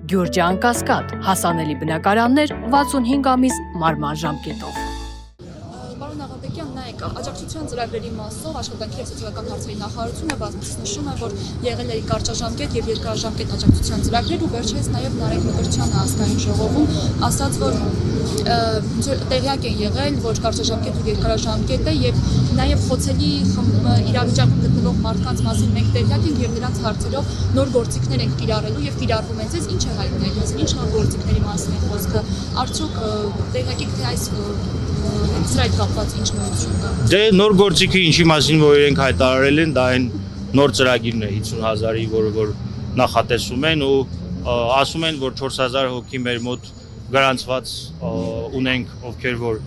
Գյուրջան Կասկադ, հասանելի բնակարաններ 65 ամիս մարման ժամկետով։ Պարոն Աղաբեկյան, նայեք, աջակցության ծրագրերի մասով աշխատանքի և սոցիալական հարցերի նախարարությունը բազմիցս նշում է, որ եղել է կարճաժամկետ և երկարաժամկետ աջակցության ծրագրեր ու վերջերս նաև Նարեկ Մկրտչյանը ազգային ժողովում ասաց, որ տեղյակ են եղել, որ կարճաժամկետ ու երկարաժամկետ է եւ նաեւ խոցելի իրավիճակում գտնվող մարդկանց մասին մենք տեղյակ ենք եւ նրանց հարցերով նոր գործիքներ ենք կիրառելու եւ կիրառվում են։ Ինչ է հայտնել, ինչ նոր գործիքների մասին է խոսքը, արդյոք տեղյակ եք թե այս ծրագրի կապված ինչ նորություն կա։ Դե նոր գործիքը ինչի մասին որ իրենք հայտարարել են, դա այն նոր ծրագիրն է 50,000-ի, որը որ նախատեսում են ու ասում են, որ 4,000 հոգի մեր մոտ գրանցված ունենք, ովքեր որ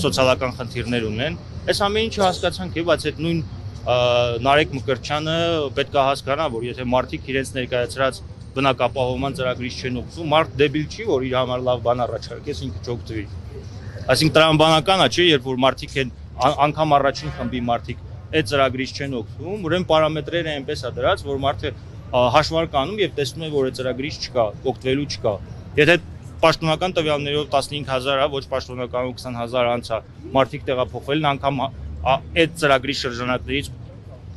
սոցիալական խնդիրներ ունեն։ Այս ամեն ինչը հասկացանք է, բայց այդ նույն Նարեկ Մկրտչյանը պետք է հասկանա, որ եթե մարդիկ իրենց ներկայացրած բնակապահովման ծրագրից չեն օգտվում, մարդ դեբիլ չի, որ իր համար լավ բան առաջարկես, ինքը չօգտվի։ Այսինքն տրամաբանական է, չէ, երբ որ մարդիկ են անգամ առաջին խմբի մարդիկ այդ ծրագրից չեն օգտվում, ուրեմն պարամետրերը այնպես է դրած, որ մարդը հաշվարկ անում եւ տեսնում է, որ այդ ծրագրից չկա, օգտվելու չկա։ Եթե պաշտոնական տվյալներով 15,000 է, ոչ պաշտոնական 20,000 անց է, մարդիկ տեղափոխվել են անգամ այդ ծրագրի շրջանակներից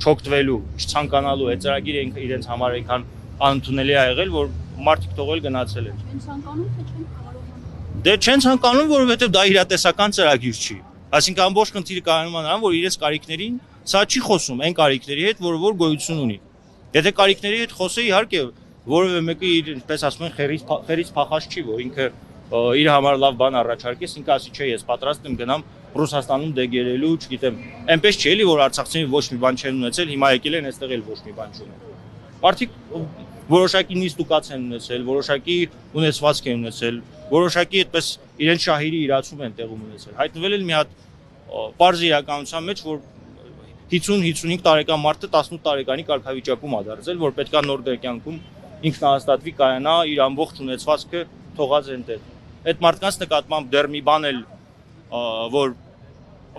չօգտվելու, չցանկանալու, այդ ծրագիրը իրենց համար այնքան անընդունելի է եղել, որ մարդիկ թողել գնացել են։ Չեն ցանկանում թե չեն կարողանում։ Դե չեն ցանկանում, որովհետև դա իրատեսական ծրագիր չի։ Այսինքն ամբողջ խնդիրը կայանում է նրան, որ իրենց կարիքներին սա չի խոսում այն կարիքների հետ, որը որ գոյություն ունի։ Եթե կարիքների հետ խոսե, իհարկե, որևէ մեկը իր, ինչպես ասում են, խերից փախած չի, որ ինքը իր համար լավ բան առաջարկես, ինքը ասի չէ, ես պատրաստ եմ գնամ Ռուսաստանում դեգերելու, չգիտեմ, այնպես չի էլի, որ արցախցիները ոչ մի բան չեն ունեցել, հիմա եկել են այստեղ էլ ոչ մի բան չունեն։ Մարդիկ որոշակի նիստուկաց են ունեցել, որոշակի ունեցվածք են ունեցել, որոշակի այդպես իրենց շահերի իրացում են տեղում ունեցել։ Հայտնվել էլ մի հատ պարզ իրականության մեջ, որ 50-55 տարեկան մարդը 18 տարեկանի կարգավիճակում է դարձել, որ պետքա նոր կյանքում ինքնահաստատվի կայանա իր ամբողջ ունեցվածքը թողած այնտեղ։ Այդ մարդկանց նկատմամբ դեռ մի բան էլ որ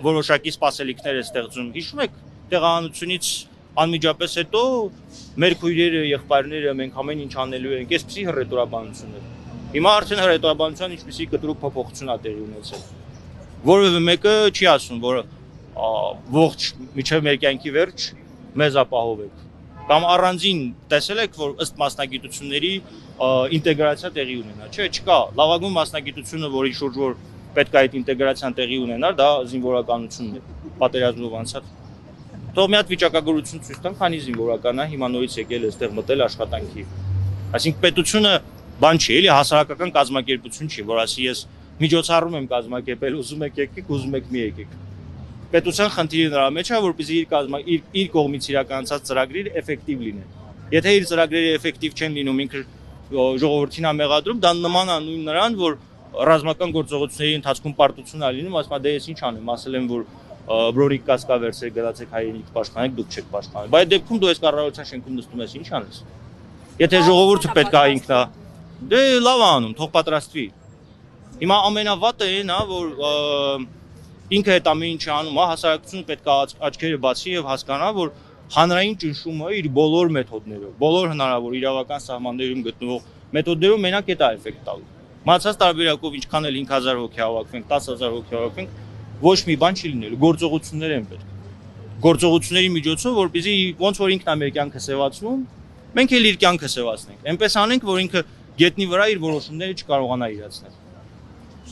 որոշակի սպասելիքներ է ստեղծում։ Հիշում եք տեղահանությունից անմիջապես հետո մեր քույրերը, եղբայրները մենք ամեն ինչ անելու ենք, այսպեսի հռետորաբանություն է։ Հիմա արդեն հռետորաբանության ինչպեսի կտրուկ փոփոխություն է տեղի ունեցել։ Որևէ մեկը չի ասում, որ ողջ միջև մեր կյանքի վերջ մեզ ապահովեք։ Կամ առանձին տեսել եք, որ ըստ մասնագիտությունների ինտեգրացիա տեղի ունենա, չէ, չկա։ Լավագույն մասնագիտությունը, որի շուրջ որ պետք է այդ ինտեգրացիան տեղի ունենար, դա զինվորականությունն է, պատերազմով անցած։ Թող մի հատ վիճակագրություն ցույց տան, քանի զինվորական է հիմա նորից եկել այստեղ մտել աշխատանքի։ Այսինքն պետությունը բան չի, էլի հասարակական կազմակերպություն չի, որ ասի ես միջոցառում եմ կազմակերպել, ուզում եք եկեք, ուզում եք մի եկեք։ Պետության խնդիրը նրա մեջ է, որպեսզի իր կողմից իրականացած ծրագրերը էֆեկտիվ լինեն։ Եթե իր ծրագրերը էֆեկտիվ չեն լինում, ինքը ժողովրդին է մեղադրում, դա նման է նույն նրան, որ ռազմական գործողությունների ընթացքում պարտություն է լինում, ասում է դե ես ինչ անեմ, ասել եմ որ բրորիկ կասկա վերցրեք գնացեք հայրենիք պաշտպանեք, դուք չեք պաշտպանել։ Բայց դեպքում դու այս կառավարության շենքում նստում ես, ինչ անես։ Եթե ժողովուրդը պետք է ինքնա, դե լավ է անում, թող պատրաստվի։ Հիմա ամենավատը այն է, որ ինքը այդ ամեն ինչը անում է, հասարակությունը պետք է աչքերը բացի եւ հասկանա, որ հանրային ճնշումը իր բոլոր մեթոդներով, բոլոր հնարավոր իրավական սահմաններում գտնվող մեթոդներով մենակ այդ է էֆեկտ տալու։ Մնացած տարբերակով ինչքան էլ 5,000 հոգի հավաքվենք, 10,000 հոգի հավաքվենք, ոչ մի բան չի լինելու, գործողություններ են պետք։ Գործողությունների միջոցով, որպեսզի ոնց որ ինքն է մեր կյանքը սևացնում, մենք էլ իր կյանքը սևացնենք։ Այնպես անենք, որ ինքը գետնի վրա իր որոշումները չկարողանա իրացնել։